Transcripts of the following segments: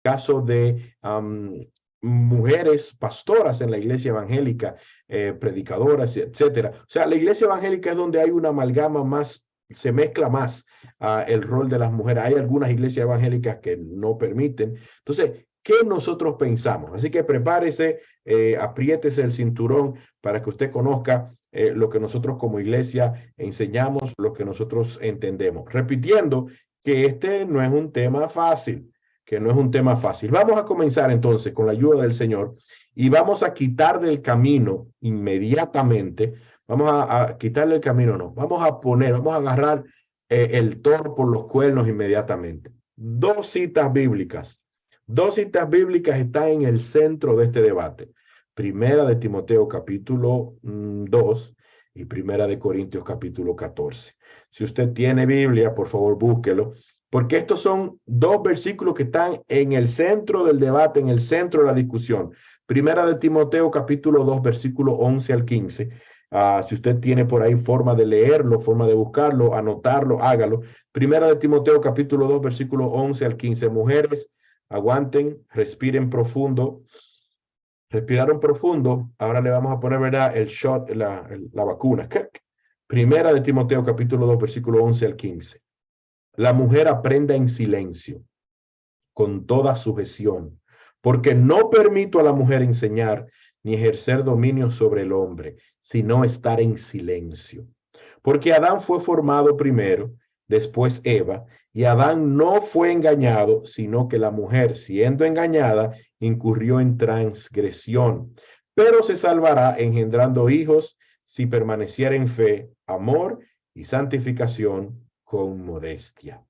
caso de mujeres pastoras en la iglesia evangélica, predicadoras, etcétera. O sea, la iglesia evangélica es donde hay una amalgama más, se mezcla más el rol de las mujeres. Hay algunas iglesias evangélicas que no permiten. Entonces, ¿qué nosotros pensamos? Así que prepárese, apriétese el cinturón para que usted conozca lo que nosotros como iglesia enseñamos, lo que nosotros entendemos. Repitiendo que este no es un tema fácil, que no es un tema fácil. Vamos a comenzar entonces con la ayuda del Señor y vamos a quitar del camino inmediatamente, vamos a quitarle el camino, no, vamos a agarrar el toro por los cuernos inmediatamente. Dos citas bíblicas están en el centro de este debate. Primera de Timoteo capítulo 2 y Primera de Corintios capítulo 14. Si usted tiene Biblia, por favor búsquelo, porque estos son dos versículos que están en el centro del debate, en el centro de la discusión. Primera de Timoteo capítulo 2, versículo 11 al 15. Si usted tiene por ahí forma de leerlo, forma de buscarlo, anotarlo, hágalo. Primera de Timoteo capítulo 2, versículo 11 al 15. Mujeres, aguanten, respiren profundo. Respiraron profundo. Ahora le vamos a poner, ¿verdad? El shot, la vacuna. Primera de Timoteo capítulo 2, versículo 11 al 15. La mujer aprenda en silencio, con toda sujeción, porque no permito a la mujer enseñar ni ejercer dominio sobre el hombre, sino estar en silencio. Porque Adán fue formado primero, después Eva, y Adán no fue engañado, sino que la mujer, siendo engañada, incurrió en transgresión, pero se salvará engendrando hijos si permaneciera en fe, amor y santificación con modestia.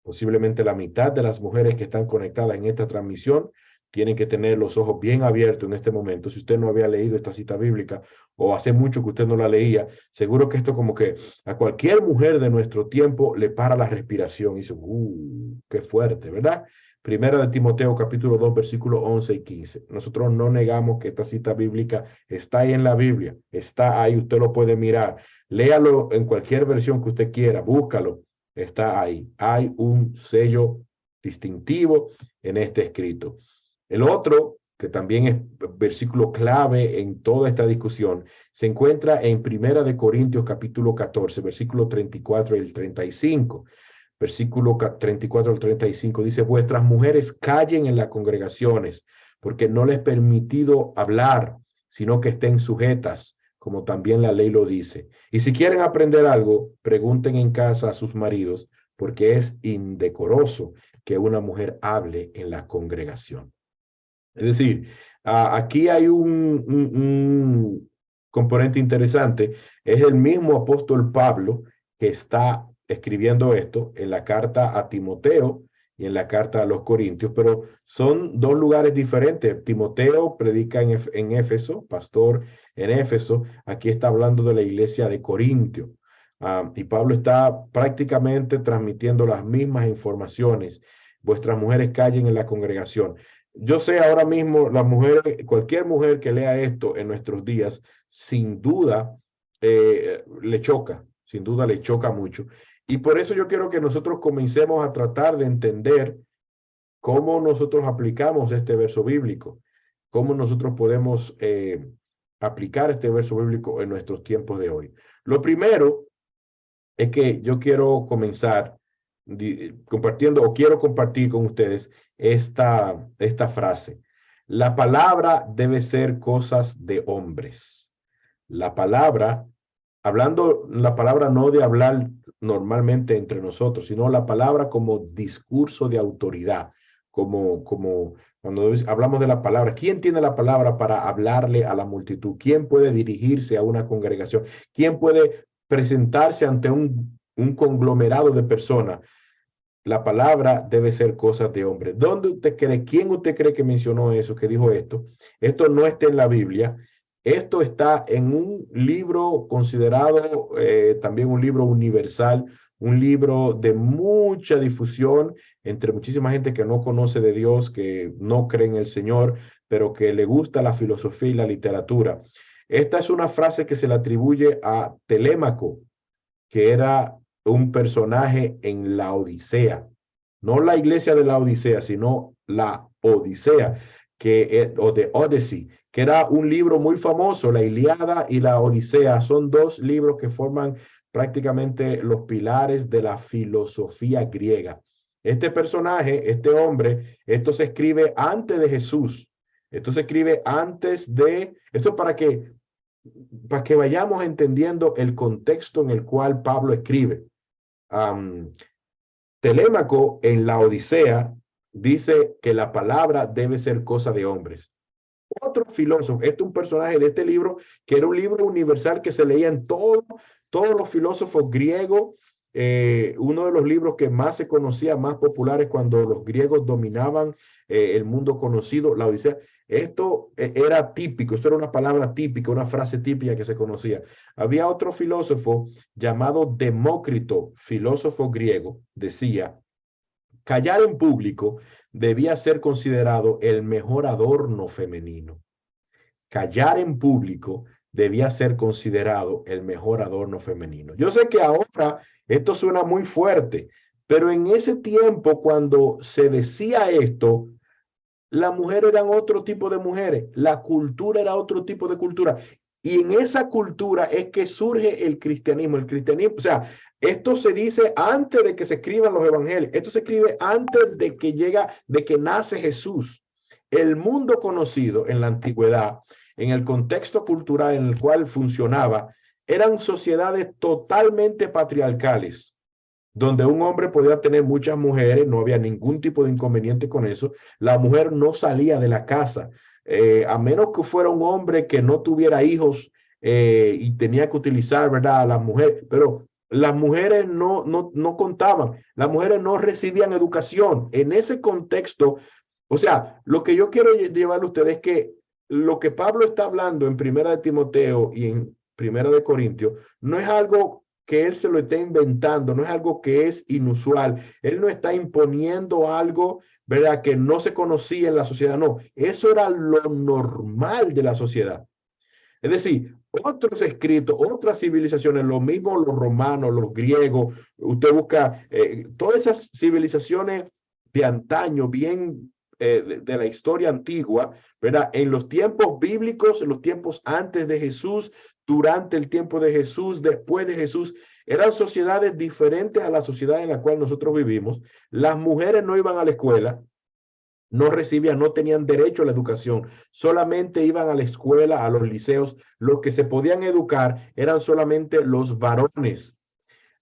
Posiblemente la mitad de las mujeres que están conectadas en esta transmisión tienen que tener los ojos bien abiertos en este momento. Si usted no había leído esta cita bíblica o hace mucho que usted no la leía, seguro que esto como que a cualquier mujer de nuestro tiempo le para la respiración y dice, qué fuerte, ¿verdad? Primera de Timoteo capítulo 2 versículos 11 y 15. Nosotros no negamos que esta cita bíblica está ahí en la Biblia, está ahí, usted lo puede mirar. Léalo en cualquier versión que usted quiera, búscalo. Está ahí. Hay un sello distintivo en este escrito. El otro, que también es versículo clave en toda esta discusión, se encuentra en Primera de Corintios capítulo 14, versículo 34 y el 35. Versículo 34 al 35 dice, vuestras mujeres callen en las congregaciones, porque no les es permitido hablar, sino que estén sujetas, como también la ley lo dice. Y si quieren aprender algo, pregunten en casa a sus maridos, porque es indecoroso que una mujer hable en la congregación. Es decir, aquí hay un componente interesante. Es el mismo apóstol Pablo que está escribiendo esto en la carta a Timoteo y en la carta a los Corintios, pero son dos lugares diferentes. Timoteo predica en Éfeso, pastor en Éfeso. Aquí está hablando de la iglesia de Corintio. Y Pablo está prácticamente transmitiendo las mismas informaciones. Vuestras mujeres callen en la congregación. Yo sé ahora mismo, la mujer, cualquier mujer que lea esto en nuestros días, sin duda le choca, sin duda le choca mucho. Y por eso yo quiero que nosotros comencemos a tratar de entender cómo nosotros aplicamos este verso bíblico, cómo nosotros podemos aplicar este verso bíblico en nuestros tiempos de hoy. Lo primero es que yo quiero comenzar compartiendo o quiero compartir con ustedes esta frase. La palabra debe ser cosas de hombres. La palabra, hablando la palabra no de hablar normalmente entre nosotros, sino la palabra como discurso de autoridad, como cuando hablamos de la palabra, ¿quién tiene la palabra para hablarle a la multitud? ¿Quién puede dirigirse a una congregación? ¿Quién puede presentarse ante un conglomerado de personas? La palabra debe ser cosas de hombre. ¿Dónde usted cree? ¿Quién usted cree que mencionó eso, que dijo esto? Esto no está en la Biblia. Esto está en un libro considerado también un libro universal, un libro de mucha difusión entre muchísima gente que no conoce de Dios, que no cree en el Señor, pero que le gusta la filosofía y la literatura. Esta es una frase que se le atribuye a Telémaco, que era un personaje en la Odisea. no la iglesia de la Odisea, sino la Odisea, o de Odyssey, que era un libro muy famoso. La Ilíada y la Odisea son dos libros que forman prácticamente los pilares de la filosofía griega. Este personaje, este hombre, esto se escribe antes de Jesús. Esto se escribe antes de, esto para que vayamos entendiendo el contexto en el cual Pablo escribe. Telémaco en la Odisea dice que la palabra debe ser cosa de hombres. Otro filósofo, este es un personaje de este libro, que era un libro universal que se leía en todos los filósofos griegos, uno de los libros que más se conocía, más populares cuando los griegos dominaban el mundo conocido, la Odisea. Esto era típico, esto era una palabra típica, una frase típica que se conocía. Había otro filósofo llamado Demócrito, filósofo griego, decía: callar en público debía ser considerado el mejor adorno femenino. Callar en público debía ser considerado el mejor adorno femenino. Yo sé que ahora esto suena muy fuerte, pero en ese tiempo, cuando se decía esto, las mujeres eran otro tipo de mujeres, la cultura era otro tipo de cultura. Y en esa cultura es que surge el cristianismo. El cristianismo, o sea, esto se dice antes de que se escriban los evangelios. Esto se escribe antes de que nace Jesús. El mundo conocido en la antigüedad, en el contexto cultural en el cual funcionaba, eran sociedades totalmente patriarcales, donde un hombre podía tener muchas mujeres, no había ningún tipo de inconveniente con eso. La mujer no salía de la casa, a menos que fuera un hombre que no tuviera hijos y tenía que utilizar, ¿verdad?, a las mujeres, pero las mujeres no contaban, las mujeres no recibían educación. En ese contexto, o sea, lo que yo quiero llevarle a ustedes es que lo que Pablo está hablando en Primera de Timoteo y en Primera de Corintios no es algo que él se lo esté inventando, no es algo que es inusual. Él no está imponiendo algo, ¿verdad?, que no se conocía en la sociedad. No, eso era lo normal de la sociedad. Es decir, otros escritos, otras civilizaciones, lo mismo los romanos, los griegos, usted busca todas esas civilizaciones de antaño, bien de la historia antigua, ¿verdad? En los tiempos bíblicos, en los tiempos antes de Jesús, durante el tiempo de Jesús, después de Jesús, eran sociedades diferentes a la sociedad en la cual nosotros vivimos. Las mujeres no iban a la escuela, no recibían, no tenían derecho a la educación, solamente iban a la escuela, a los liceos. Los que se podían educar eran solamente los varones.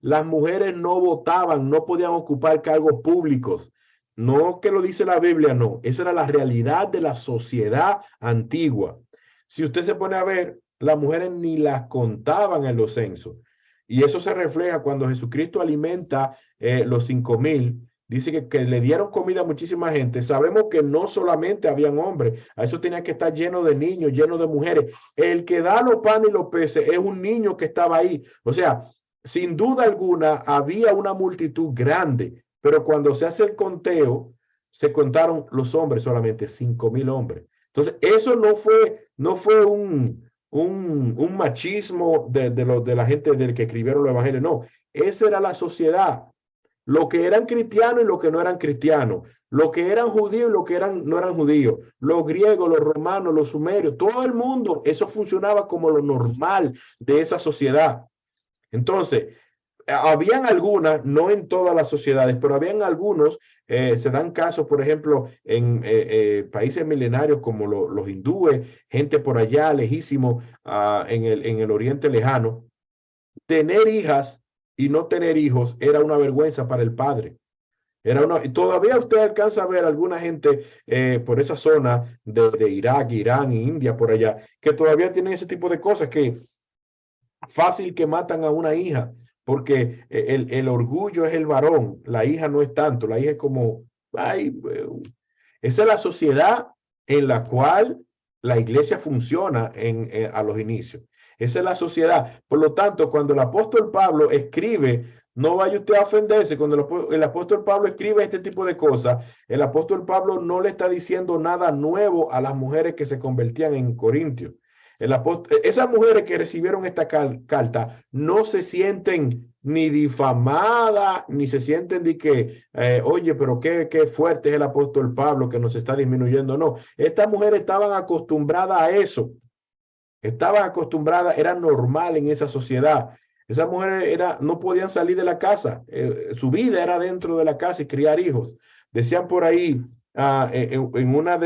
Las mujeres no votaban, no podían ocupar cargos públicos. No que lo dice la Biblia, no. Esa era la realidad de la sociedad antigua. Si usted se pone a ver, las mujeres ni las contaban en los censos. Y eso se refleja cuando Jesucristo alimenta los 5,000. Dice que le dieron comida a muchísima gente. Sabemos que no solamente habían hombres, a eso tenía que estar lleno de niños, lleno de mujeres. El que da los panes y los peces es un niño que estaba ahí. O sea, sin duda alguna había una multitud grande, pero cuando se hace el conteo, se contaron los hombres solamente, 5,000 hombres. Entonces, eso no fue un machismo de la gente del que escribieron los evangelios, no. Esa era la sociedad. Lo que eran cristianos y lo que no eran cristianos, lo que eran judíos y lo que no eran judíos, los griegos, los romanos, los sumerios, todo el mundo, eso funcionaba como lo normal de esa sociedad. Entonces, habían algunas, no en todas las sociedades, pero habían algunos, se dan casos, por ejemplo, en países milenarios como los hindúes, gente por allá lejísimo, en el oriente lejano, tener hijas y no tener hijos era una vergüenza para el padre. Y todavía usted alcanza a ver alguna gente por esa zona de Irak, Irán, India, por allá, que todavía tienen ese tipo de cosas, que fácil que matan a una hija, porque el orgullo es el varón, la hija no es tanto, la hija es como, ay, esa es la sociedad en la cual la iglesia funciona a los inicios. Esa es la sociedad. Por lo tanto, cuando el apóstol Pablo escribe, no vaya usted a ofenderse. Cuando el apóstol Pablo escribe este tipo de cosas, el apóstol Pablo no le está diciendo nada nuevo a las mujeres que se convertían en Corintios. Esas mujeres que recibieron esta carta no se sienten ni difamadas, ni se sienten de que, oye, pero qué fuerte es el apóstol Pablo que nos está disminuyendo. No, estas mujeres estaban acostumbradas a eso. Estaban acostumbradas, era normal en esa sociedad. Esas mujeres no podían salir de la casa. Su vida era dentro de la casa y criar hijos. Decían por ahí, en una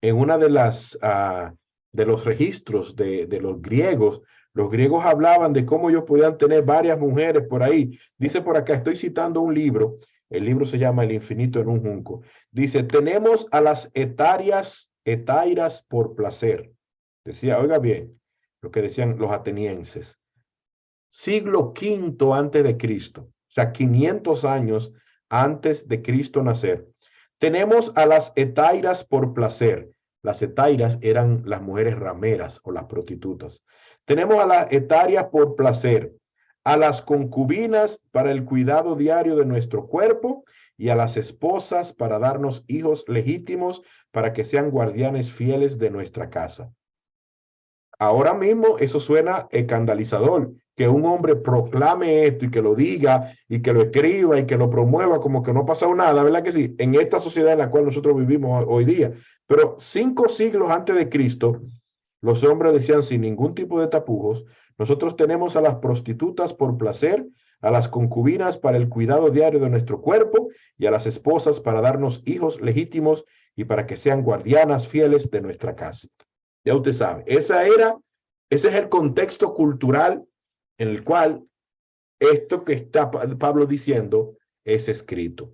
en una de los registros de los griegos hablaban de cómo ellos podían tener varias mujeres por ahí. Dice por acá, estoy citando un libro, el libro se llama El infinito en un junco. Dice, tenemos a las etairas por placer. Decía, oiga bien, lo que decían los atenienses. Siglo V antes de Cristo, o sea, 500 años antes de Cristo nacer. Tenemos a las etairas por placer. Las etairas eran las mujeres rameras o las prostitutas. Tenemos a las etarias por placer, a las concubinas para el cuidado diario de nuestro cuerpo y a las esposas para darnos hijos legítimos para que sean guardianes fieles de nuestra casa. Ahora mismo eso suena escandalizador, que un hombre proclame esto y que lo diga y que lo escriba y que lo promueva como que no ha pasado nada, ¿verdad que sí? En esta sociedad en la cual nosotros vivimos hoy día. Pero 5 siglos antes de Cristo, los hombres decían sin ningún tipo de tapujos, nosotros tenemos a las prostitutas por placer, a las concubinas para el cuidado diario de nuestro cuerpo y a las esposas para darnos hijos legítimos y para que sean guardianas fieles de nuestra casa. Ya usted sabe, ese es el contexto cultural en el cual esto que está Pablo diciendo es escrito.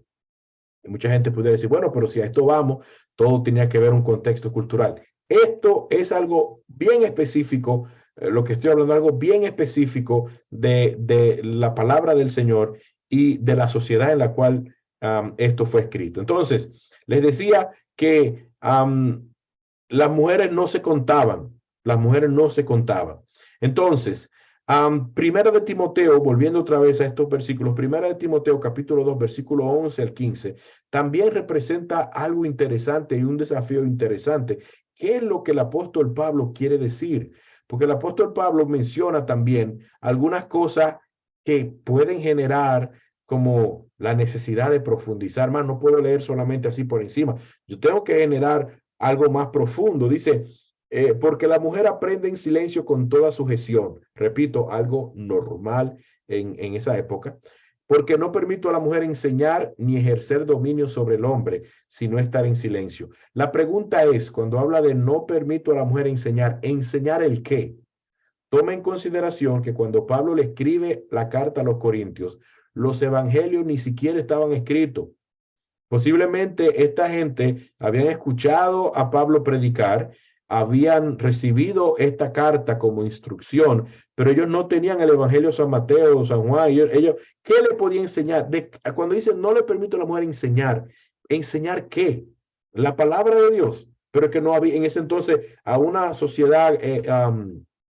Y mucha gente puede decir, bueno, pero si a esto vamos, todo tenía que ver un contexto cultural. Esto es algo bien específico, lo que estoy hablando, algo bien específico de la palabra del Señor y de la sociedad en la cual esto fue escrito. Entonces, les decía que las mujeres no se contaban, las mujeres no se contaban. Entonces, Primera de Timoteo, volviendo otra vez a estos versículos, Primera de Timoteo, capítulo 2, versículo 11 al 15, también representa algo interesante y un desafío interesante. ¿Qué es lo que el apóstol Pablo quiere decir? Porque el apóstol Pablo menciona también algunas cosas que pueden generar como la necesidad de profundizar más. No puedo leer solamente así por encima. Yo tengo que generar algo más profundo. Dice, porque la mujer aprende en silencio con toda sujeción. Repito, algo normal en esa época. Porque no permito a la mujer enseñar ni ejercer dominio sobre el hombre, sino estar en silencio. La pregunta es, cuando habla de no permito a la mujer enseñar, ¿enseñar el qué? Toma en consideración que cuando Pablo le escribe la carta a los Corintios, los evangelios ni siquiera estaban escritos. Posiblemente esta gente habían escuchado a Pablo predicar, habían recibido esta carta como instrucción, pero ellos no tenían el Evangelio de San Mateo, San Juan. Ellos, ¿qué le podía enseñar? Cuando dicen no le permito a la mujer enseñar, ¿enseñar qué? La palabra de Dios. Pero que no había en ese entonces a una sociedad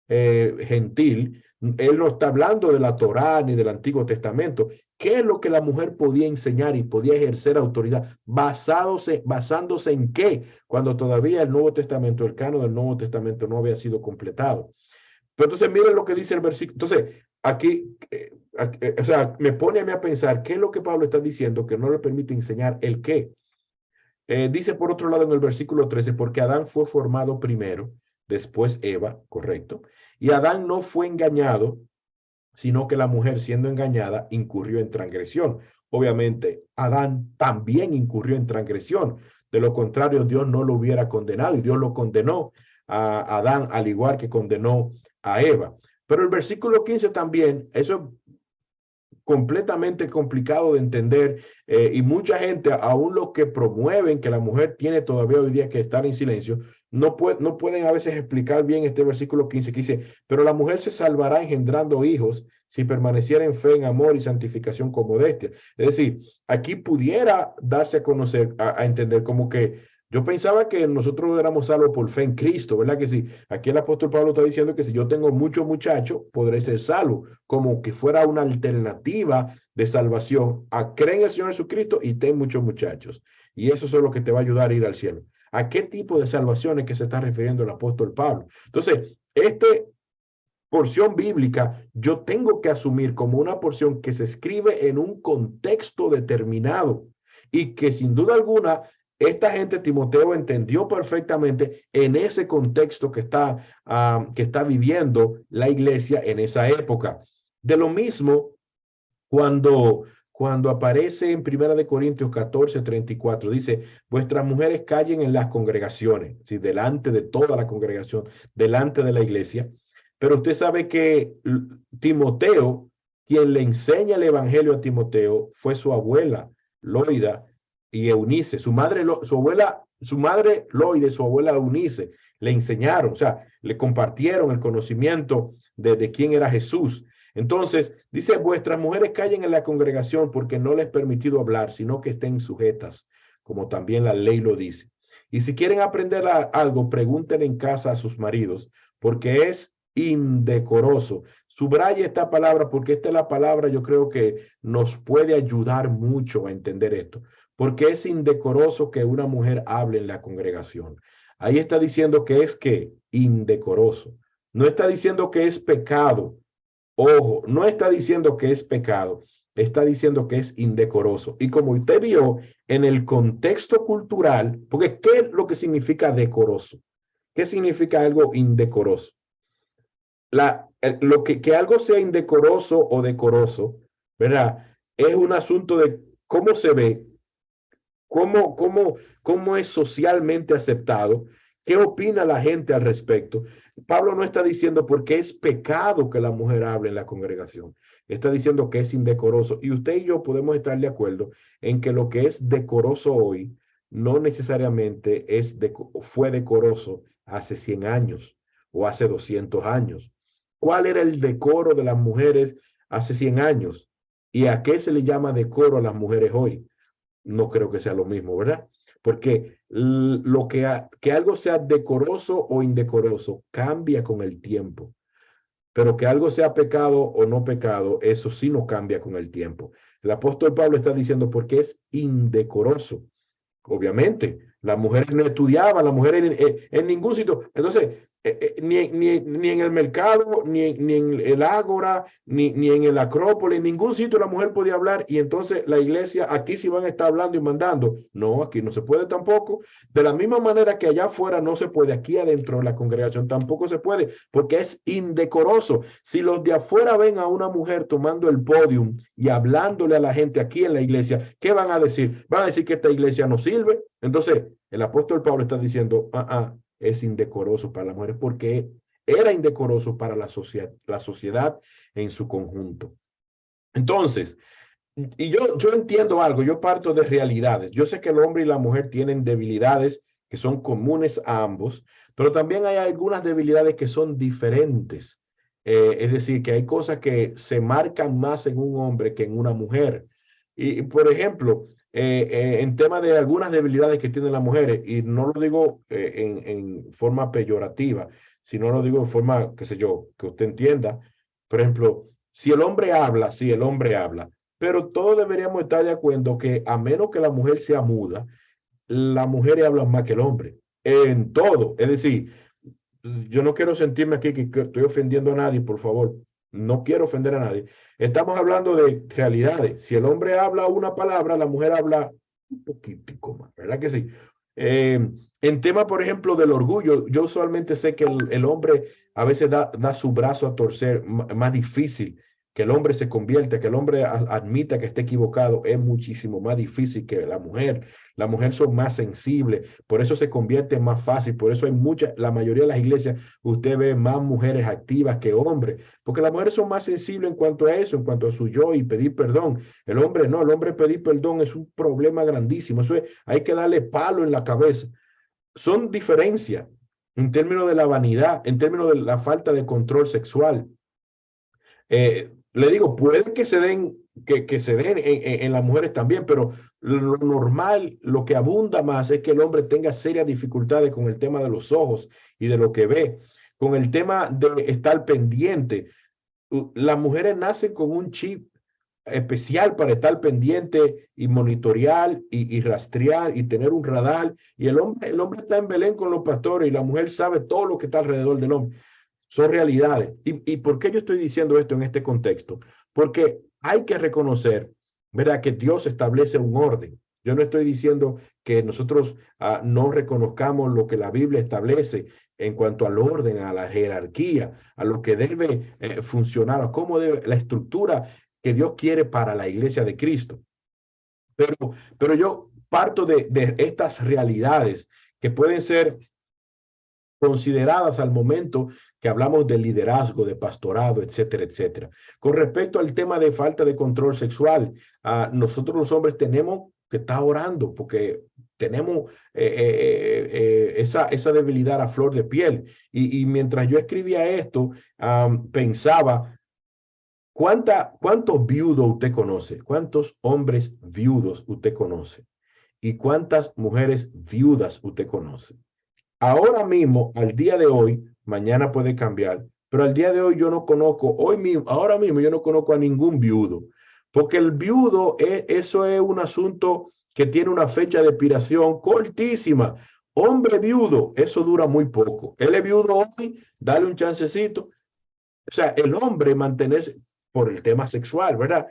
gentil. Él no está hablando de la Torá ni del Antiguo Testamento. ¿Qué es lo que la mujer podía enseñar y podía ejercer autoridad? ¿Basándose en qué? Cuando todavía el Nuevo Testamento, el canon del Nuevo Testamento no había sido completado. Pero entonces miren lo que dice el versículo. Entonces, aquí, o sea, me pone a mí a pensar qué es lo que Pablo está diciendo que no le permite enseñar el qué. Dice por otro lado en el versículo 13, porque Adán fue formado primero, después Eva, correcto. Y Adán no fue engañado, sino que la mujer siendo engañada incurrió en transgresión. Obviamente, Adán también incurrió en transgresión. De lo contrario, Dios no lo hubiera condenado y Dios lo condenó a Adán al igual que condenó a Eva. Pero el versículo 15 también, eso es completamente complicado de entender y mucha gente, aún los que promueven que la mujer tiene todavía hoy día que estar en silencio, no pueden a veces explicar bien este versículo 15 que dice, pero la mujer se salvará engendrando hijos si permaneciera en fe, en amor y santificación con modestia. Es decir, aquí pudiera darse a conocer, a entender como que yo pensaba que nosotros éramos salvos por fe en Cristo, ¿verdad que sí? Aquí el apóstol Pablo está diciendo que si yo tengo muchos muchachos, podré ser salvo, como que fuera una alternativa de salvación a creer en el Señor Jesucristo y ten muchos muchachos. Y eso es lo que te va a ayudar a ir al cielo. a qué tipo de salvaciones que se está refiriendo el apóstol Pablo. Entonces, esta porción bíblica yo tengo que asumir como una porción que se escribe en un contexto determinado y que sin duda alguna esta gente, Timoteo, entendió perfectamente en ese contexto que está viviendo la iglesia en esa época. De lo mismo, cuando aparece en Primera de Corintios 14:34, dice, vuestras mujeres callen en las congregaciones, ¿sí? Delante de toda la congregación, delante de la iglesia. Pero usted sabe que Timoteo, quien le enseña el evangelio a Timoteo, fue su abuela, Loida y Eunice. Su madre Loida y su abuela Eunice le enseñaron, o sea, le compartieron el conocimiento de quién era Jesús. Entonces, dice, vuestras mujeres callen en la congregación porque no les he permitido hablar, sino que estén sujetas, como también la ley lo dice. Y si quieren aprender algo, pregunten en casa a sus maridos, porque es indecoroso. Subraya esta palabra porque esta es la palabra yo creo que nos puede ayudar mucho a entender esto, porque es indecoroso que una mujer hable en la congregación. Ahí está diciendo que es que indecoroso. No está diciendo que es pecado. Ojo, no está diciendo que es pecado, está diciendo que es indecoroso. Y como usted vio en el contexto cultural, porque ¿qué es lo que significa decoroso? ¿Qué significa algo indecoroso? Que algo sea indecoroso o decoroso, ¿verdad? Es un asunto de cómo se ve, cómo es socialmente aceptado, qué opina la gente al respecto. Pablo no está diciendo porque es pecado que la mujer hable en la congregación, está diciendo que es indecoroso. Y usted y yo podemos estar de acuerdo en que lo que es decoroso hoy no necesariamente fue decoroso hace 100 años o hace 200 años. ¿Cuál era el decoro de las mujeres hace 100 años? ¿Y a qué se le llama decoro a las mujeres hoy? No creo que sea lo mismo, ¿verdad? Porque que algo sea decoroso o indecoroso cambia con el tiempo, pero que algo sea pecado o no pecado, eso sí no cambia con el tiempo. El apóstol Pablo está diciendo porque es indecoroso. Obviamente, las mujeres no estudiaban, las mujeres en ningún sitio. Entonces, ni en el mercado, ni en el ágora, ni en el Acrópolis, en ningún sitio la mujer podía hablar. Y entonces la iglesia, aquí sí van a estar hablando y mandando. No, aquí no se puede tampoco. De la misma manera que allá afuera no se puede, aquí adentro de la congregación tampoco se puede, porque es indecoroso. Si los de afuera ven a una mujer tomando el podium y hablándole a la gente aquí en la iglesia, ¿qué van a decir? Van a decir que esta iglesia no sirve. Entonces, el apóstol Pablo está diciendo, es indecoroso para las mujeres porque era indecoroso para la sociedad en su conjunto. Entonces, y yo entiendo algo, yo parto de realidades. Yo sé que el hombre y la mujer tienen debilidades que son comunes a ambos, pero también hay algunas debilidades que son diferentes. Es decir, que hay cosas que se marcan más en un hombre que en una mujer. Y por ejemplo, en tema de algunas debilidades que tienen las mujeres, y no lo digo en forma peyorativa, sino lo digo en forma, qué sé yo, que usted entienda. Por ejemplo, si el hombre habla, sí, el hombre habla, pero todos deberíamos estar de acuerdo que a menos que la mujer sea muda, las mujeres hablan más que el hombre, en todo. Es decir, yo no quiero sentirme aquí que estoy ofendiendo a nadie, por favor. No quiero ofender a nadie. Estamos hablando de realidades. Si el hombre habla una palabra, la mujer habla un poquitico más, ¿verdad que sí? En tema, por ejemplo, del orgullo, yo usualmente sé que el hombre a veces da su brazo a torcer más difícil, que el hombre se convierta, que el hombre admita que esté equivocado, es muchísimo más difícil que la mujer. La mujer son más sensibles, por eso se convierte más fácil, por eso hay la mayoría de las iglesias, usted ve más mujeres activas que hombres, porque las mujeres son más sensibles en cuanto a eso, en cuanto a su yo y pedir perdón. El hombre no, el hombre pedir perdón es un problema grandísimo, hay que darle palo en la cabeza. Son diferencias en términos de la vanidad, en términos de la falta de control sexual. Le digo, puede que se den, que se den en las mujeres también, pero lo normal, lo que abunda más es que el hombre tenga serias dificultades con el tema de los ojos y de lo que ve, con el tema de estar pendiente. Las mujeres nacen con un chip especial para estar pendiente y monitorear y rastrear y tener un radar. Y el hombre está en Belén con los pastores y la mujer sabe todo lo que está alrededor del hombre. Son realidades. ¿Y por qué yo estoy diciendo esto en este contexto? Porque hay que reconocer, ¿verdad?, que Dios establece un orden. Yo no estoy diciendo que nosotros no reconozcamos lo que la Biblia establece en cuanto al orden, a la jerarquía, a lo que debe funcionar, a cómo debe la estructura que Dios quiere para la iglesia de Cristo. Pero, pero yo parto de estas realidades que pueden ser consideradas al momento que hablamos de liderazgo, de pastorado, etcétera, etcétera. Con respecto al tema de falta de control sexual, nosotros los hombres tenemos que estar orando porque tenemos esa debilidad a flor de piel. Y mientras yo escribía esto, pensaba, ¿cuántos viudos usted conoce? ¿Cuántos hombres viudos usted conoce? ¿Y cuántas mujeres viudas usted conoce? Ahora mismo, al día de hoy, mañana puede cambiar, pero al día de hoy yo no conozco, hoy mismo, ahora mismo yo no conozco a ningún viudo, porque el viudo, eso es un asunto que tiene una fecha de expiración cortísima. Hombre viudo, eso dura muy poco. Él es viudo hoy, dale un chancecito. O sea, el hombre mantenerse por el tema sexual, ¿verdad?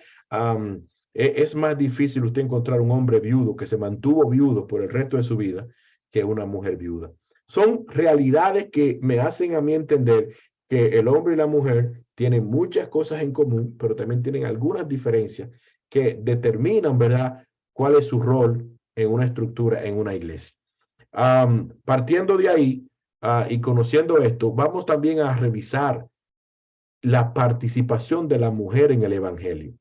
Es más difícil usted encontrar un hombre viudo que se mantuvo viudo por el resto de su vida que una mujer viuda. Son realidades que me hacen a mí entender que el hombre y la mujer tienen muchas cosas en común, pero también tienen algunas diferencias que determinan, ¿verdad?, cuál es su rol en una estructura, en una iglesia. Partiendo de ahí y conociendo esto, vamos también a revisar la participación de la mujer en el evangelio.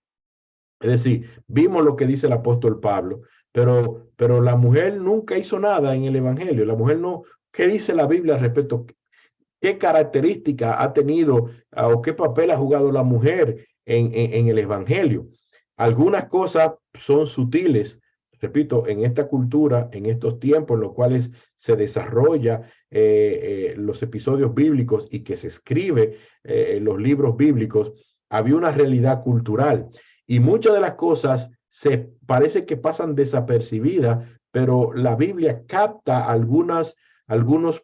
Es decir, vimos lo que dice el apóstol Pablo, pero la mujer nunca hizo nada en el evangelio. La mujer no, ¿qué dice la Biblia al respecto? ¿Qué característica ha tenido o qué papel ha jugado la mujer en el evangelio? Algunas cosas son sutiles, repito, en esta cultura, en estos tiempos en los cuales se desarrolla los episodios bíblicos y que se escribe los libros bíblicos, había una realidad cultural y muchas de las cosas se parece que pasan desapercibidas, pero la Biblia capta algunos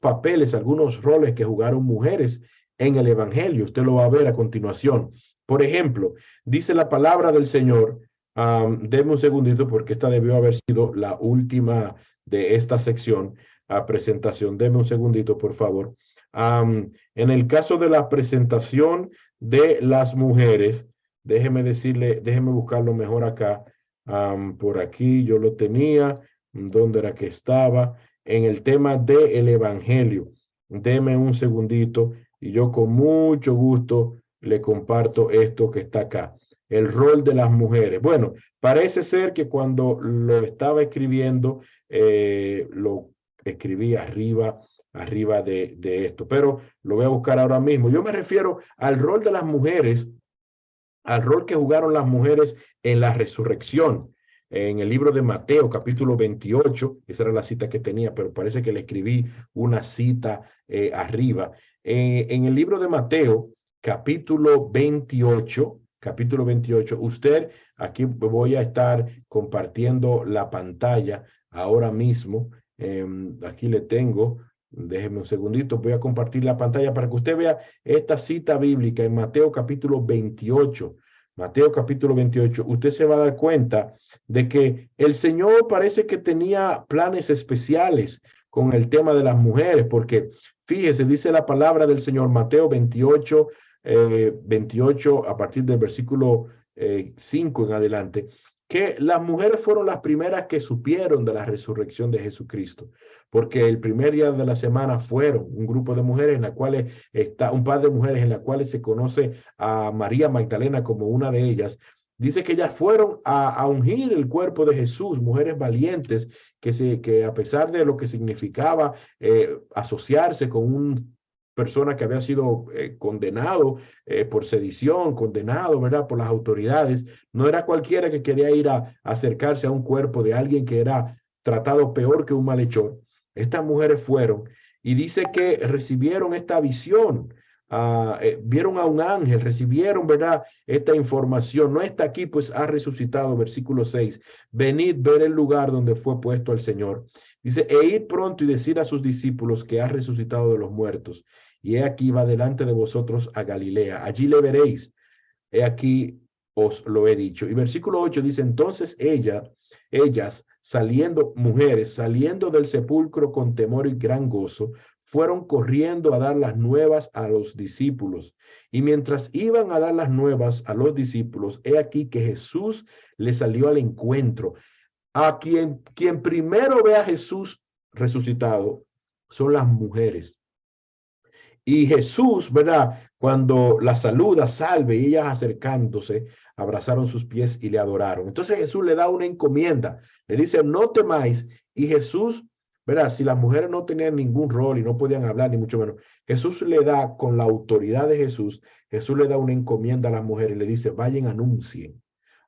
papeles, algunos roles que jugaron mujeres en el evangelio. Usted lo va a ver a continuación. Por ejemplo, dice la palabra del Señor, denme un segundito porque esta debió haber sido la última de esta sección, presentación. Denme un segundito, por favor. En el caso de la presentación de las mujeres, déjeme buscarlo mejor acá. Por aquí yo lo tenía. ¿Dónde era que estaba? En el tema del evangelio. Deme un segundito y yo con mucho gusto le comparto esto que está acá. El rol de las mujeres. Bueno, parece ser que cuando lo estaba escribiendo, lo escribí arriba de esto, pero lo voy a buscar ahora mismo. Yo me refiero al rol de las mujeres, al rol que jugaron las mujeres en la resurrección. En el libro de Mateo, capítulo 28, esa era la cita que tenía, pero parece que le escribí una cita arriba. En el libro de Mateo, capítulo 28, usted, aquí voy a estar compartiendo la pantalla ahora mismo. Aquí le tengo, déjeme un segundito, voy a compartir la pantalla para que usted vea esta cita bíblica en Mateo capítulo 28. Mateo capítulo 28, usted se va a dar cuenta de que el Señor parece que tenía planes especiales con el tema de las mujeres, porque fíjese, dice la palabra del Señor, Mateo 28, 28 a partir del versículo 5 en adelante, que las mujeres fueron las primeras que supieron de la resurrección de Jesucristo, porque el primer día de la semana fueron un grupo de mujeres en la cuales está un par de mujeres en las cuales se conoce a María Magdalena como una de ellas. Dice que ellas fueron a ungir el cuerpo de Jesús, mujeres valientes que a pesar de lo que significaba asociarse con un persona que había sido condenado por sedición, condenado, ¿verdad?, por las autoridades. No era cualquiera que quería ir a acercarse a un cuerpo de alguien que era tratado peor que un malhechor. Estas mujeres fueron y dice que recibieron esta visión vieron a un ángel, recibieron, ¿verdad? Esta información. No está aquí, pues ha resucitado, versículo 6. Venid, ver el lugar donde fue puesto el Señor. Dice, e id pronto y decir a sus discípulos que ha resucitado de los muertos. Y he aquí va delante de vosotros a Galilea. Allí le veréis. He aquí os lo he dicho. Y versículo 8 dice, entonces ellas saliendo, mujeres, saliendo del sepulcro con temor y gran gozo, fueron corriendo a dar las nuevas a los discípulos. Y mientras iban a dar las nuevas a los discípulos, he aquí que Jesús les salió al encuentro. A quien primero ve a Jesús resucitado son las mujeres. Y Jesús, ¿verdad? Cuando la saluda, salve, y ellas acercándose, abrazaron sus pies y le adoraron. Entonces Jesús le da una encomienda, le dice, no temáis. Y Jesús, ¿verdad? Si las mujeres no tenían ningún rol y no podían hablar, ni mucho menos, Jesús le da, con la autoridad de Jesús, Jesús le da una encomienda a las mujeres y le dice, vayan,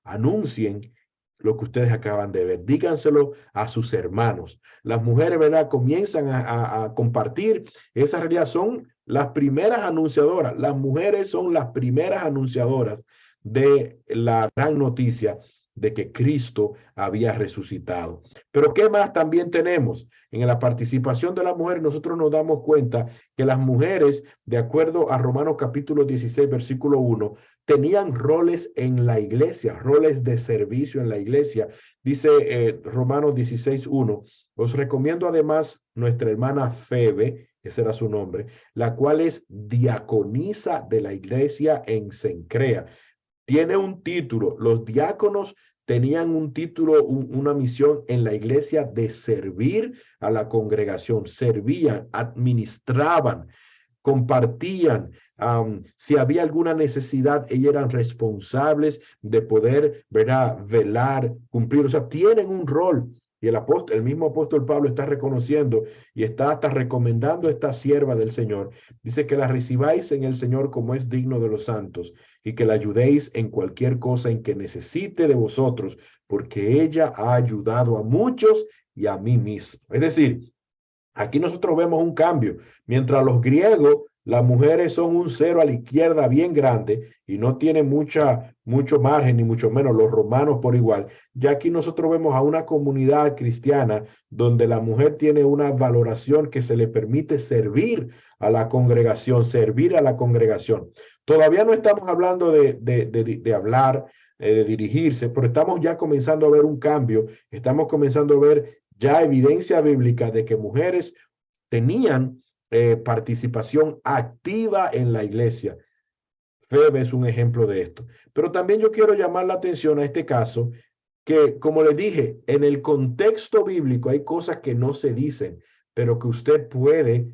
anuncien lo que ustedes acaban de ver, díganselo a sus hermanos. Las mujeres, ¿verdad? Comienzan a compartir esa realidad, son las primeras anunciadoras. Las mujeres son las primeras anunciadoras de la gran noticia de que Cristo había resucitado. Pero ¿qué más también tenemos? En la participación de las mujeres nosotros nos damos cuenta que las mujeres, de acuerdo a Romanos capítulo 16, versículo 1, tenían roles en la iglesia, roles de servicio en la iglesia. Dice Romanos 16:1, os recomiendo además nuestra hermana Febe, ese era su nombre, la cual es diaconisa de la iglesia en Cencrea. Tiene un título. Los diáconos tenían un título, una misión en la iglesia de servir a la congregación, servían, administraban, compartían. Si había alguna necesidad, ellos eran responsables de poder, ¿verdad? Velar, cumplir. O sea, tienen un rol. Y el mismo apóstol Pablo está reconociendo y está hasta recomendando a esta sierva del Señor. Dice que la recibáis en el Señor como es digno de los santos y que la ayudéis en cualquier cosa en que necesite de vosotros, porque ella ha ayudado a muchos y a mí mismo. Es decir, aquí nosotros vemos un cambio. Mientras los griegos, las mujeres son un cero a la izquierda bien grande y no tienen mucho margen, ni mucho menos los romanos por igual. Ya aquí nosotros vemos a una comunidad cristiana donde la mujer tiene una valoración que se le permite servir a la congregación, servir a la congregación. Todavía no estamos hablando de hablar, de dirigirse, pero estamos ya comenzando a ver un cambio, estamos comenzando a ver ya evidencia bíblica de que mujeres tenían participación activa en la iglesia. Febe es un ejemplo de esto. Pero también yo quiero llamar la atención a este caso que, como les dije, en el contexto bíblico hay cosas que no se dicen, pero que usted puede,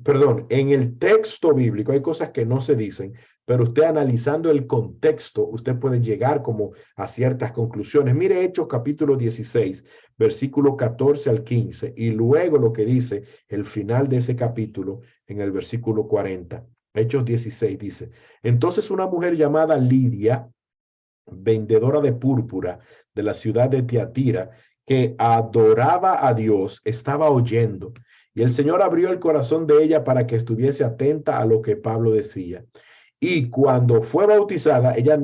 perdón, en el texto bíblico hay cosas que no se dicen, pero usted analizando el contexto, usted puede llegar como a ciertas conclusiones. Mire Hechos capítulo 16, versículo 14 al 15, y luego lo que dice el final de ese capítulo en el versículo 40. Hechos 16 dice, entonces una mujer llamada Lidia, vendedora de púrpura de la ciudad de Tiatira, que adoraba a Dios, estaba oyendo. Y el Señor abrió el corazón de ella para que estuviese atenta a lo que Pablo decía. Y cuando fue bautizada, ella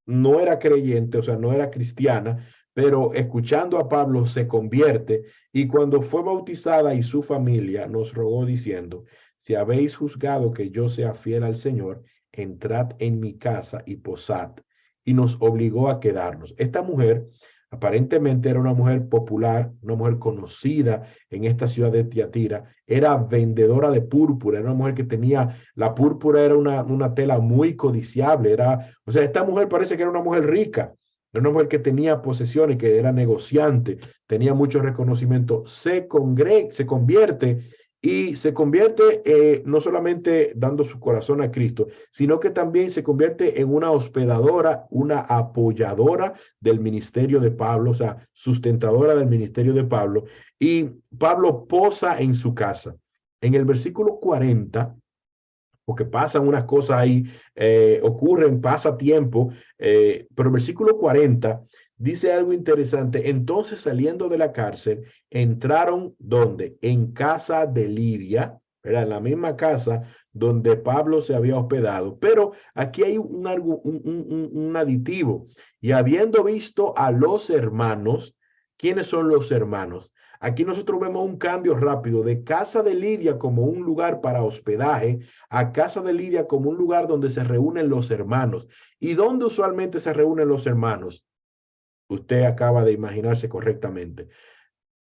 no era creyente, o sea, no era cristiana, pero escuchando a Pablo se convierte. Y cuando fue bautizada y su familia nos rogó diciendo, si habéis juzgado que yo sea fiel al Señor, entrad en mi casa y posad. Y nos obligó a quedarnos. Esta mujer aparentemente era una mujer popular, una mujer conocida en esta ciudad de Tiatira, era vendedora de púrpura, era una mujer que tenía, la púrpura era una tela muy codiciable, o sea, esta mujer parece que era una mujer rica, era una mujer que tenía posesiones, que era negociante, tenía mucho reconocimiento, se convierte y se convierte no solamente dando su corazón a Cristo, sino que también se convierte en una hospedadora, una apoyadora del ministerio de Pablo, o sea, sustentadora del ministerio de Pablo. Y Pablo posa en su casa. En el versículo 40, porque pasan unas cosas ahí, ocurren, pasa tiempo, pero el versículo 40 dice algo interesante. Entonces, saliendo de la cárcel, entraron ¿dónde? En casa de Lidia, Era en la misma casa donde Pablo se había hospedado. Pero aquí hay un aditivo. Y habiendo visto a los hermanos, ¿quiénes son los hermanos? Aquí nosotros vemos un cambio rápido de casa de Lidia como un lugar para hospedaje a casa de Lidia como un lugar donde se reúnen los hermanos. ¿Y dónde usualmente se reúnen los hermanos? Usted acaba de imaginarse correctamente.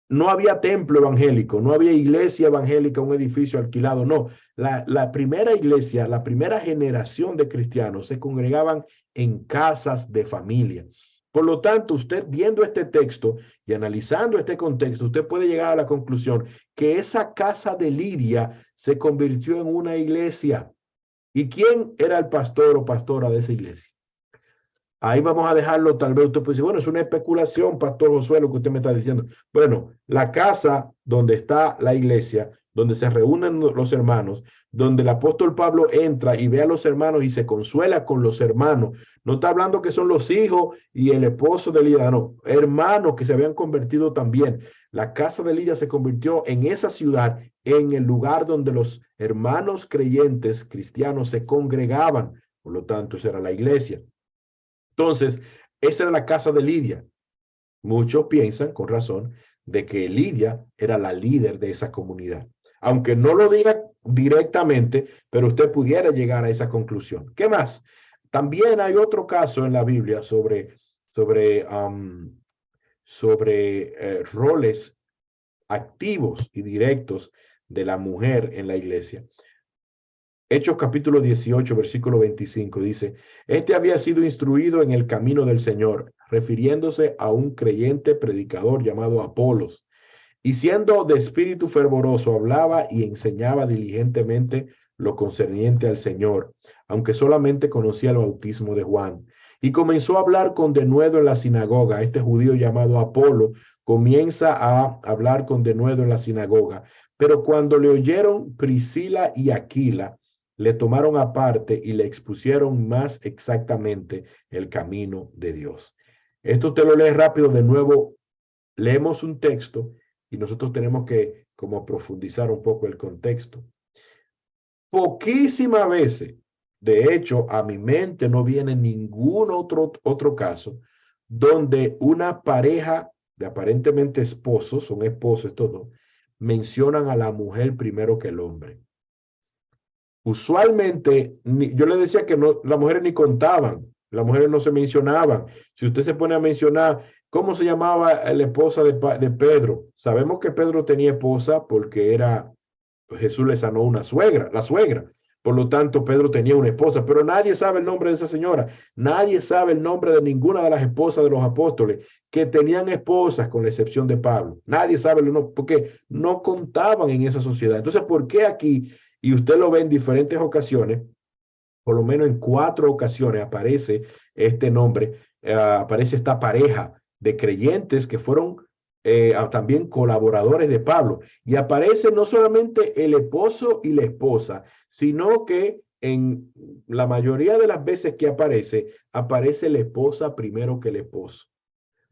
No había templo evangélico, no había iglesia evangélica, un edificio alquilado, no. La primera iglesia, la primera generación de cristianos se congregaban en casas de familia. Por lo tanto, usted viendo este texto y analizando este contexto, usted puede llegar a la conclusión que esa casa de Lidia se convirtió en una iglesia. ¿Y quién era el pastor o pastora de esa iglesia? Ahí vamos a dejarlo, tal vez usted puede decir, bueno, es una especulación, Pastor Josué, lo que usted me está diciendo. Bueno, la casa donde está la iglesia, donde se reúnen los hermanos, donde el apóstol Pablo entra y ve a los hermanos y se consuela con los hermanos. No está hablando que son los hijos y el esposo de Lidia, no, hermanos que se habían convertido también. La casa de Lidia se convirtió en esa ciudad, en el lugar donde los hermanos creyentes cristianos se congregaban. Por lo tanto, esa era la iglesia. Entonces, esa era la casa de Lidia. Muchos piensan, con razón, de que Lidia era la líder de esa comunidad. Aunque no lo diga directamente, pero usted pudiera llegar a esa conclusión. ¿Qué más? También hay otro caso en la Biblia sobre roles activos y directos de la mujer en la iglesia. Hechos capítulo 18, versículo 25 dice, este había sido instruido en el camino del Señor, refiriéndose a un creyente predicador llamado Apolos, y siendo de espíritu fervoroso, hablaba y enseñaba diligentemente lo concerniente al Señor, aunque solamente conocía el bautismo de Juan. Y comenzó a hablar con denuedo en la sinagoga. Este judío llamado Apolo comienza a hablar con denuedo en la sinagoga. Pero cuando le oyeron Priscila y Aquila, le tomaron aparte y le expusieron más exactamente el camino de Dios. Esto te lo lees rápido de nuevo. Leemos un texto y nosotros tenemos que como profundizar un poco el contexto. Poquísimas veces, de hecho, a mi mente no viene ningún otro caso donde una pareja de aparentemente esposos, son esposos todos, mencionan a la mujer primero que el hombre. Usualmente, yo le decía que no, las mujeres ni contaban, las mujeres no se mencionaban. Si usted se pone a mencionar, ¿cómo se llamaba la esposa de Pedro? Sabemos que Pedro tenía esposa porque Jesús le sanó una suegra, la suegra. Por lo tanto, Pedro tenía una esposa, pero nadie sabe el nombre de esa señora. Nadie sabe el nombre de ninguna de las esposas de los apóstoles que tenían esposas, con la excepción de Pablo. Nadie sabe el nombre, porque no contaban en esa sociedad. Entonces, ¿por qué aquí? Y usted lo ve en diferentes ocasiones, por lo menos en 4 ocasiones aparece este nombre, aparece esta pareja de creyentes que fueron también colaboradores de Pablo. Y aparece no solamente el esposo y la esposa, sino que en la mayoría de las veces que aparece la esposa primero que el esposo.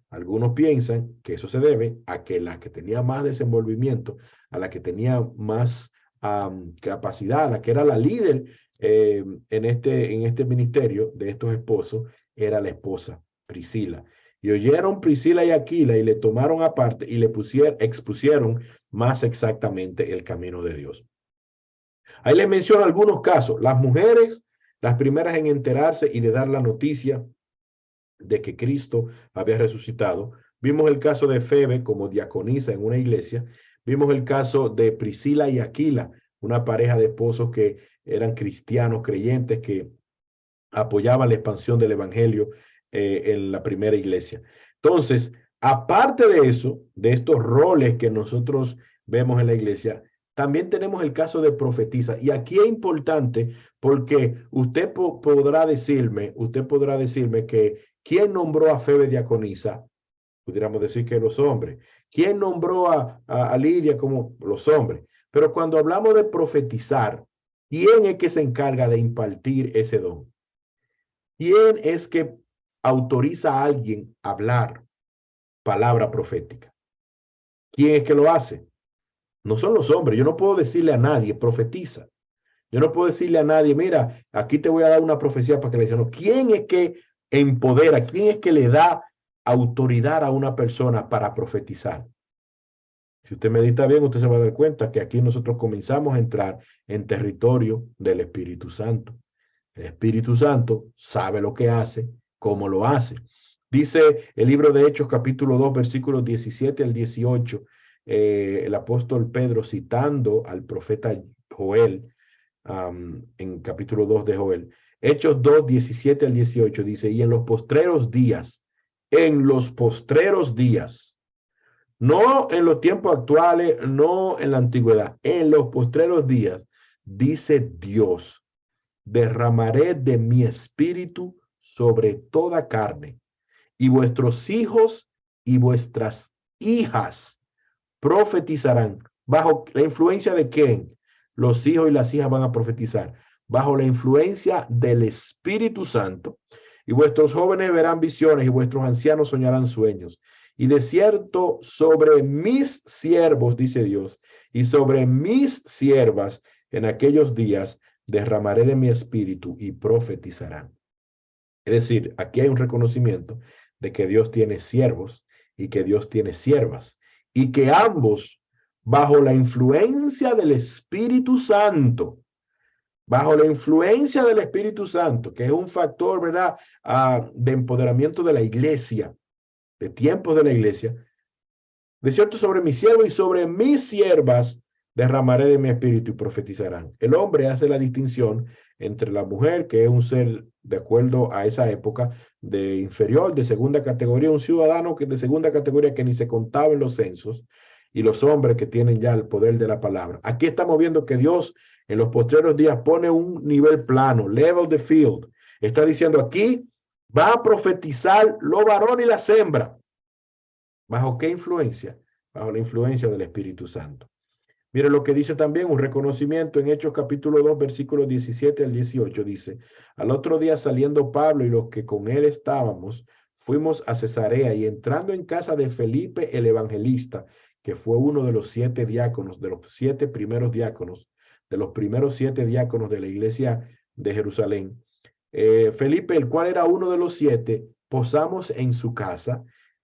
Algunos piensan que eso se debe a que la que tenía más desenvolvimiento, a la que tenía más capacidad, a la que era la líder en este ministerio de estos esposos, era la esposa, Priscila. Y oyeron Priscila y Aquila y le tomaron aparte y le expusieron más exactamente el camino de Dios. Ahí les menciono algunos casos. Las mujeres, las primeras en enterarse y de dar la noticia de que Cristo había resucitado. Vimos el caso de Febe como diaconisa en una iglesia. Vimos el caso de Priscila y Aquila, una pareja de esposos que eran cristianos creyentes que apoyaban la expansión del evangelio en la primera iglesia. Entonces, aparte de eso, de estos roles que nosotros vemos en la iglesia, también tenemos el caso de profetisa. Y aquí es importante porque usted podrá decirme que ¿quién nombró a Febe diaconisa? Pudiéramos decir que los hombres. ¿Quién nombró a Lidia como los hombres? Pero cuando hablamos de profetizar, ¿quién es que se encarga de impartir ese don? ¿Quién es que autoriza a alguien a hablar palabra profética? ¿Quién es que lo hace? No son los hombres. Yo no puedo decirle a nadie, profetiza. Yo no puedo decirle a nadie, mira, aquí te voy a dar una profecía para que le diga, no. ¿Quién es que empodera? ¿Quién es que le da autoridad a una persona para profetizar? Si usted medita bien, usted se va a dar cuenta que aquí nosotros comenzamos a entrar en territorio del Espíritu Santo. El Espíritu Santo sabe lo que hace, cómo lo hace. Dice el libro de Hechos, capítulo 2, versículos 17 al 18, el apóstol Pedro citando al profeta Joel, en capítulo 2 de Joel. Hechos 2, 17 al 18 dice, y en los postreros días, no en los tiempos actuales, no en la antigüedad, en los postreros días, dice Dios, derramaré de mi espíritu sobre toda carne, y vuestros hijos y vuestras hijas profetizarán. ¿Bajo la influencia de quién? Los hijos y las hijas van a profetizar. Bajo la influencia del Espíritu Santo. Y vuestros jóvenes verán visiones y vuestros ancianos soñarán sueños. Y de cierto, sobre mis siervos, dice Dios, y sobre mis siervas, en aquellos días derramaré de mi espíritu y profetizarán. Es decir, aquí hay un reconocimiento de que Dios tiene siervos y que Dios tiene siervas y que ambos, bajo la influencia del Espíritu Santo, bajo la influencia del Espíritu Santo, que es un factor, ¿verdad?, de empoderamiento de la iglesia, de tiempos de la iglesia, de cierto sobre mi siervo y sobre mis siervas derramaré de mi espíritu y profetizarán. El hombre hace la distinción entre la mujer, que es un ser de acuerdo a esa época, de inferior, de segunda categoría, un ciudadano que de segunda categoría que ni se contaba en los censos, y los hombres que tienen ya el poder de la palabra. Aquí estamos viendo que Dios en los postreros días pone un nivel plano, level the field. Está diciendo aquí, va a profetizar lo varón y la hembra. ¿Bajo qué influencia? Bajo la influencia del Espíritu Santo. Mire lo que dice también un reconocimiento en Hechos capítulo 2, versículos 17 al 18. Dice, al otro día saliendo Pablo y los que con él estábamos, fuimos a Cesarea y entrando en casa de Felipe el evangelista, que fue uno de los 7 diáconos, de los 7 primeros diáconos, de los primeros 7 diáconos de la iglesia de Jerusalén. Felipe, el cual era uno de los 7, posamos en su casa.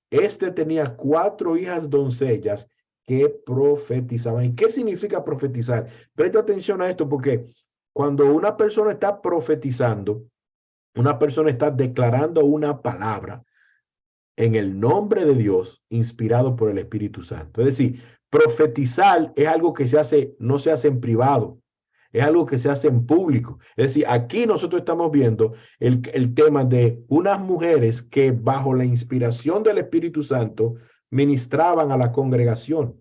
Este tenía 4 hijas doncellas que profetizaban. ¿Y qué significa profetizar? Presta atención a esto porque cuando una persona está profetizando, una persona está declarando una palabra en el nombre de Dios, inspirado por el Espíritu Santo. Es decir, profetizar es algo que se hace, no se hace en privado, es algo que se hace en público. Es decir, aquí nosotros estamos viendo el tema de unas mujeres que bajo la inspiración del Espíritu Santo ministraban a la congregación.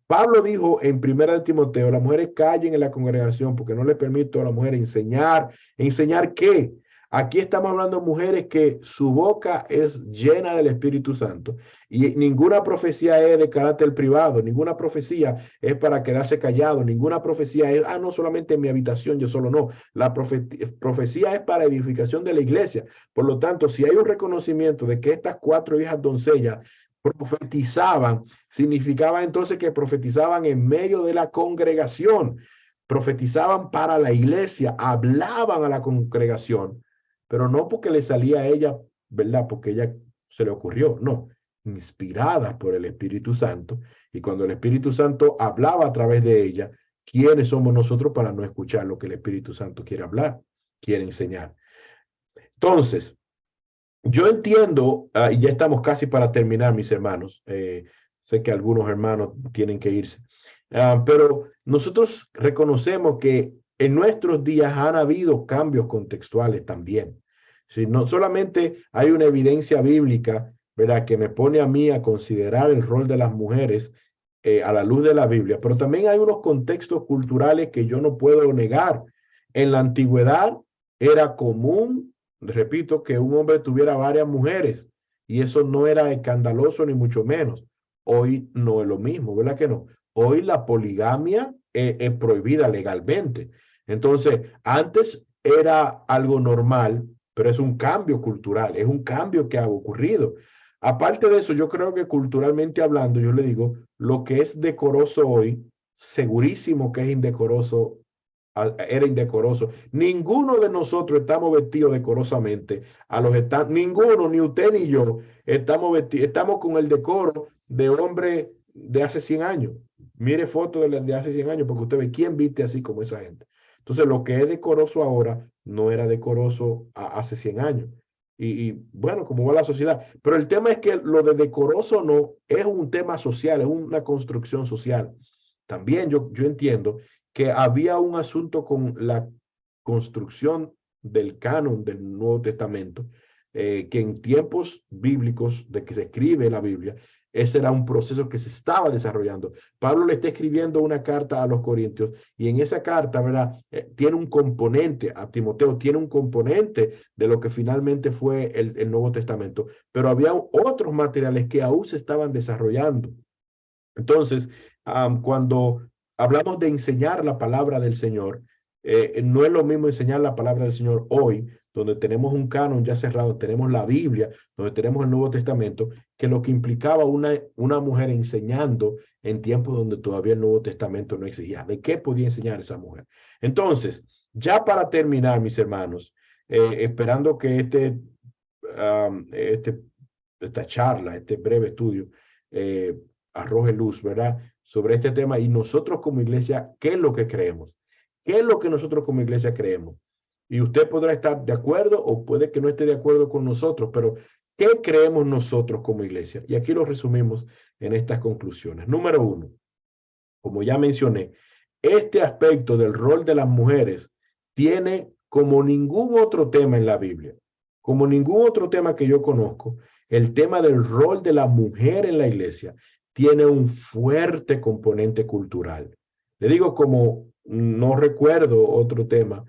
Pablo dijo en primera de Timoteo, las mujeres callen en la congregación porque no le permito a la mujer enseñar. ¿Enseñar qué? Aquí estamos hablando de mujeres que su boca es llena del Espíritu Santo y ninguna profecía es de carácter privado, ninguna profecía es para quedarse callado, ninguna profecía es, no solamente en mi habitación, yo solo no. La profecía es para edificación de la iglesia. Por lo tanto, si hay un reconocimiento de que estas 4 hijas doncellas profetizaban, significaba entonces que profetizaban en medio de la congregación, profetizaban para la iglesia, hablaban a la congregación, pero no porque le salía a ella, ¿verdad? Porque ella se le ocurrió, no, inspiradas por el Espíritu Santo. Y cuando el Espíritu Santo hablaba a través de ella, ¿quiénes somos nosotros para no escuchar lo que el Espíritu Santo quiere hablar, quiere enseñar? Entonces, yo entiendo, y ya estamos casi para terminar, mis hermanos. Sé que algunos hermanos tienen que irse. Pero nosotros reconocemos que en nuestros días han habido cambios contextuales también. Si no solamente hay una evidencia bíblica, ¿verdad?, que me pone a mí a considerar el rol de las mujeres a la luz de la Biblia, pero también hay unos contextos culturales que yo no puedo negar. En la antigüedad era común, repito, que un hombre tuviera varias mujeres y eso no era escandaloso ni mucho menos. Hoy no es lo mismo, ¿verdad que no? Hoy la poligamia es prohibida legalmente. Entonces, antes era algo normal, pero es un cambio cultural, es un cambio que ha ocurrido. Aparte de eso, yo creo que culturalmente hablando, yo le digo, lo que es decoroso hoy segurísimo que es indecoroso, era indecoroso. Ninguno de nosotros estamos vestidos decorosamente. Ninguno, ni usted ni yo, estamos vestidos, estamos con el decoro de hombre de hace 100 años. Mire fotos de hace 100 años, porque usted ve quién viste así como esa gente. Entonces, lo que es decoroso ahora no era decoroso hace 100 años. Bueno, como va la sociedad. Pero el tema es que lo de decoroso no es un tema social, es una construcción social. También yo entiendo que había un asunto con la construcción del canon del Nuevo Testamento, que en tiempos bíblicos de que se escribe la Biblia, ese era un proceso que se estaba desarrollando. Pablo le está escribiendo una carta a los Corintios y en esa carta, ¿verdad? Tiene un componente, a Timoteo, tiene un componente de lo que finalmente fue el Nuevo Testamento, pero había otros materiales que aún se estaban desarrollando. Entonces, cuando hablamos de enseñar la palabra del Señor, no es lo mismo enseñar la palabra del Señor hoy, donde tenemos un canon ya cerrado, tenemos la Biblia, donde tenemos el Nuevo Testamento, que lo que implicaba una mujer enseñando en tiempos donde todavía el Nuevo Testamento no existía. ¿De qué podía enseñar esa mujer? Entonces, ya para terminar, mis hermanos, esperando que esta charla, este breve estudio, arroje luz, ¿verdad? Sobre este tema y nosotros como iglesia, ¿qué es lo que creemos? ¿Qué es lo que nosotros como iglesia creemos? Y usted podrá estar de acuerdo o puede que no esté de acuerdo con nosotros, pero ¿qué creemos nosotros como iglesia? Y aquí lo resumimos en estas conclusiones. Número uno, como ya mencioné, este aspecto del rol de las mujeres tiene como ningún otro tema en la Biblia, como ningún otro tema que yo conozco, el tema del rol de la mujer en la iglesia tiene un fuerte componente cultural. Le digo como no recuerdo otro tema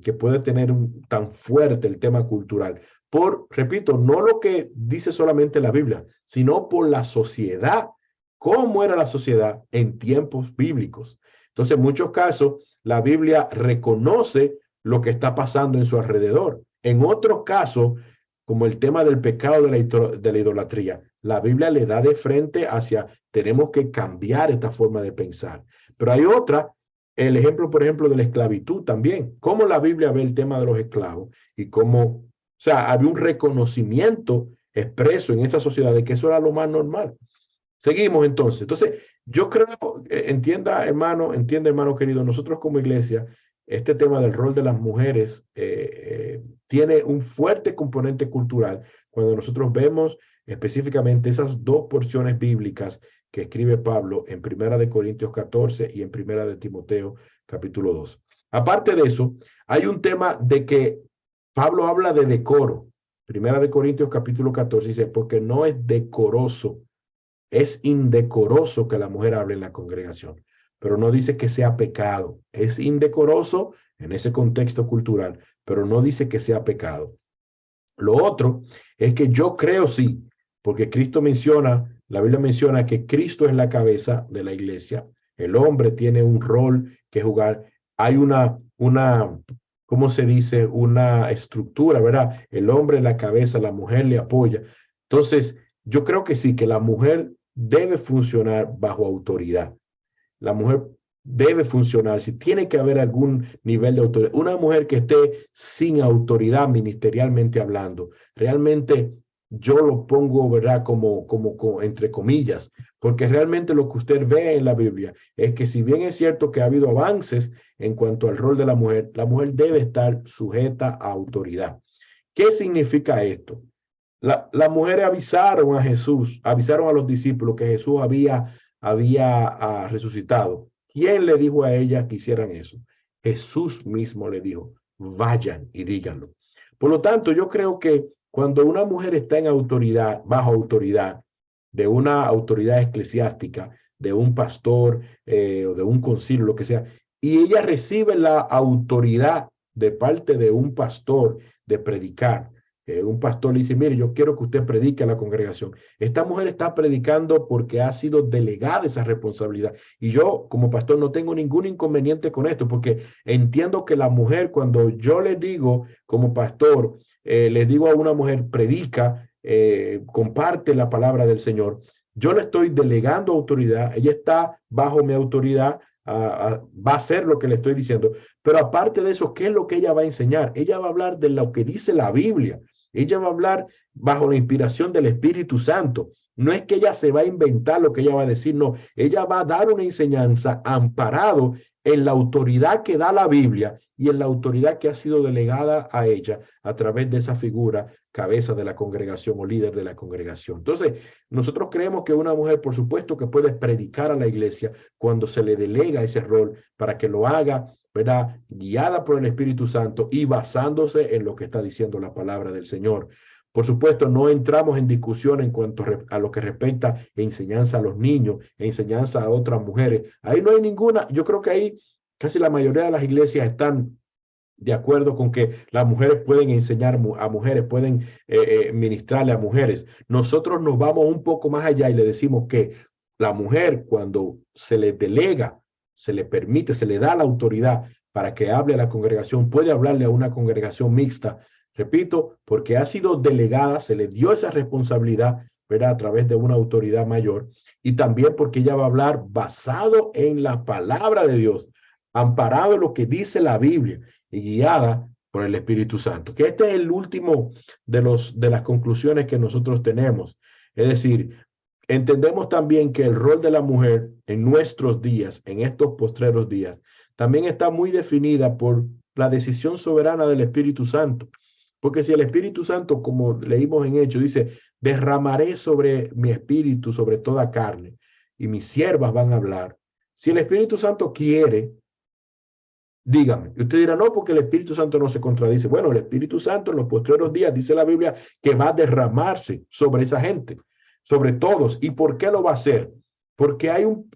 que puede tener tan fuerte el tema cultural. Repito, no lo que dice solamente la Biblia, sino por la sociedad, cómo era la sociedad en tiempos bíblicos. Entonces, en muchos casos, la Biblia reconoce lo que está pasando en su alrededor. En otros casos, como el tema del pecado de la idolatría, la Biblia le da de frente hacia, tenemos que cambiar esta forma de pensar. Pero hay otra, el ejemplo, por ejemplo, de la esclavitud también. Cómo la Biblia ve el tema de los esclavos y cómo, o sea, había un reconocimiento expreso en esa sociedad de que eso era lo más normal. Seguimos entonces. Entonces, yo creo, entiende hermano querido, nosotros como iglesia, este tema del rol de las mujeres tiene un fuerte componente cultural cuando nosotros vemos específicamente esas dos porciones bíblicas que escribe Pablo en Primera de Corintios 14 y en Primera de Timoteo capítulo 2. Aparte de eso, hay un tema de que Pablo habla de decoro. Primera de Corintios capítulo 14 dice, porque no es decoroso, es indecoroso que la mujer hable en la congregación, pero no dice que sea pecado. Es indecoroso en ese contexto cultural, pero no dice que sea pecado. Lo otro es que yo creo sí, porque Cristo menciona, la Biblia menciona que Cristo es la cabeza de la iglesia, el hombre tiene un rol que jugar, hay ¿cómo se dice? Una estructura, ¿verdad? El hombre es la cabeza, la mujer le apoya. Entonces, yo creo que sí, que la mujer debe funcionar bajo autoridad. La mujer debe funcionar, si tiene que haber algún nivel de autoridad. Una mujer que esté sin autoridad ministerialmente hablando, realmente yo lo pongo, ¿verdad? Como entre comillas, porque realmente lo que usted ve en la Biblia es que si bien es cierto que ha habido avances en cuanto al rol de la mujer debe estar sujeta a autoridad. ¿Qué significa esto? Las mujeres avisaron a Jesús, avisaron a los discípulos que Jesús había resucitado. ¿Quién le dijo a ella que hicieran eso? Jesús mismo le dijo, vayan y díganlo. Por lo tanto, yo creo que cuando una mujer está en autoridad, bajo autoridad, de una autoridad eclesiástica, de un pastor o de un concilio, lo que sea, y ella recibe la autoridad de parte de un pastor de predicar, un pastor le dice, mire, yo quiero que usted predique a la congregación. Esta mujer está predicando porque ha sido delegada esa responsabilidad. Y yo, como pastor, no tengo ningún inconveniente con esto, porque entiendo que la mujer, cuando yo le digo, como pastor, les digo a una mujer, predica, comparte la palabra del Señor, yo le estoy delegando autoridad, ella está bajo mi autoridad, va a hacer lo que le estoy diciendo. Pero aparte de eso, ¿qué es lo que ella va a enseñar? Ella va a hablar de lo que dice la Biblia. Ella va a hablar bajo la inspiración del Espíritu Santo. No es que ella se va a inventar lo que ella va a decir, no. Ella va a dar una enseñanza amparado en la autoridad que da la Biblia y en la autoridad que ha sido delegada a ella a través de esa figura, cabeza de la congregación o líder de la congregación. Entonces, nosotros creemos que una mujer, por supuesto, que puede predicar a la iglesia cuando se le delega ese rol para que lo haga, ¿verdad? Guiada por el Espíritu Santo y basándose en lo que está diciendo la palabra del Señor. Por supuesto, no entramos en discusión en cuanto a lo que respecta a enseñanza a los niños, enseñanza a otras mujeres. Ahí no hay ninguna, yo creo que ahí casi la mayoría de las iglesias están de acuerdo con que las mujeres pueden enseñar a mujeres, pueden ministrarle a mujeres. Nosotros nos vamos un poco más allá y le decimos que la mujer, cuando se le delega, se le permite, se le da la autoridad para que hable a la congregación, puede hablarle a una congregación mixta. Repito, porque ha sido delegada, se le dio esa responsabilidad, ¿verdad? A través de una autoridad mayor, y también porque ella va a hablar basado en la palabra de Dios, amparado en lo que dice la Biblia y guiada por el Espíritu Santo. Que este es el último de las conclusiones que nosotros tenemos. Es decir, entendemos también que el rol de la mujer en nuestros días, en estos postreros días, también está muy definida por la decisión soberana del Espíritu Santo. Porque si el Espíritu Santo, como leímos en Hechos, dice, derramaré sobre mi espíritu, sobre toda carne, y mis siervas van a hablar. Si el Espíritu Santo quiere, dígame. Y usted dirá, no, porque el Espíritu Santo no se contradice. Bueno, el Espíritu Santo en los postreros días, dice la Biblia, que va a derramarse sobre esa gente, sobre todos. ¿Y por qué lo va a hacer? Porque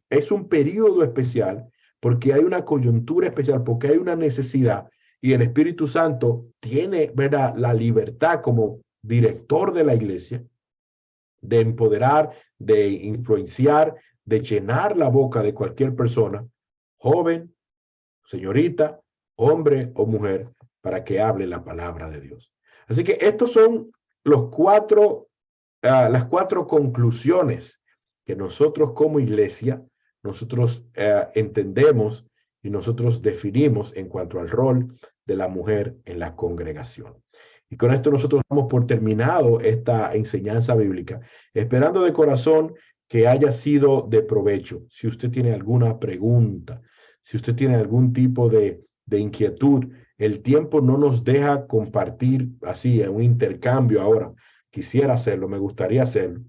es un periodo especial, porque hay una coyuntura especial, porque hay una necesidad. Y el Espíritu Santo tiene, ¿verdad?, la libertad como director de la iglesia de empoderar, de influenciar, de llenar la boca de cualquier persona, joven, señorita, hombre o mujer, para que hable la palabra de Dios. Así que estos son las cuatro conclusiones que nosotros como iglesia, nosotros entendemos y nosotros definimos en cuanto al rol de la mujer en la congregación. Y con esto nosotros damos por terminado esta enseñanza bíblica, esperando de corazón que haya sido de provecho. Si usted tiene alguna pregunta, si usted tiene algún tipo de inquietud, el tiempo no nos deja compartir así en un intercambio ahora. Quisiera hacerlo, me gustaría hacerlo.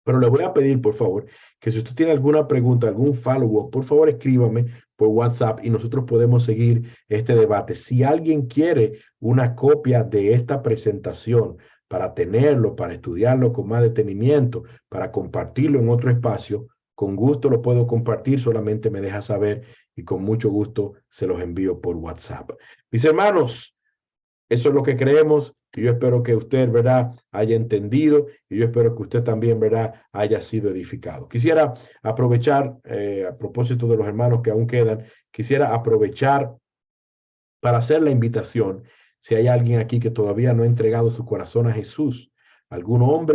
Pero le voy a pedir, por favor, que si usted tiene alguna pregunta, algún follow-up, por favor escríbame por WhatsApp y nosotros podemos seguir este debate. Si alguien quiere una copia de esta presentación para tenerlo, para estudiarlo con más detenimiento, para compartirlo en otro espacio, con gusto lo puedo compartir, solamente me deja saber y con mucho gusto se los envío por WhatsApp. Mis hermanos, eso es lo que creemos y yo espero que usted, ¿verdad?, haya entendido y yo espero que usted también, ¿verdad?, haya sido edificado. Quisiera aprovechar, a propósito de los hermanos que aún quedan, quisiera aprovechar para hacer la invitación. Si hay alguien aquí que todavía no ha entregado su corazón a Jesús, algún hombre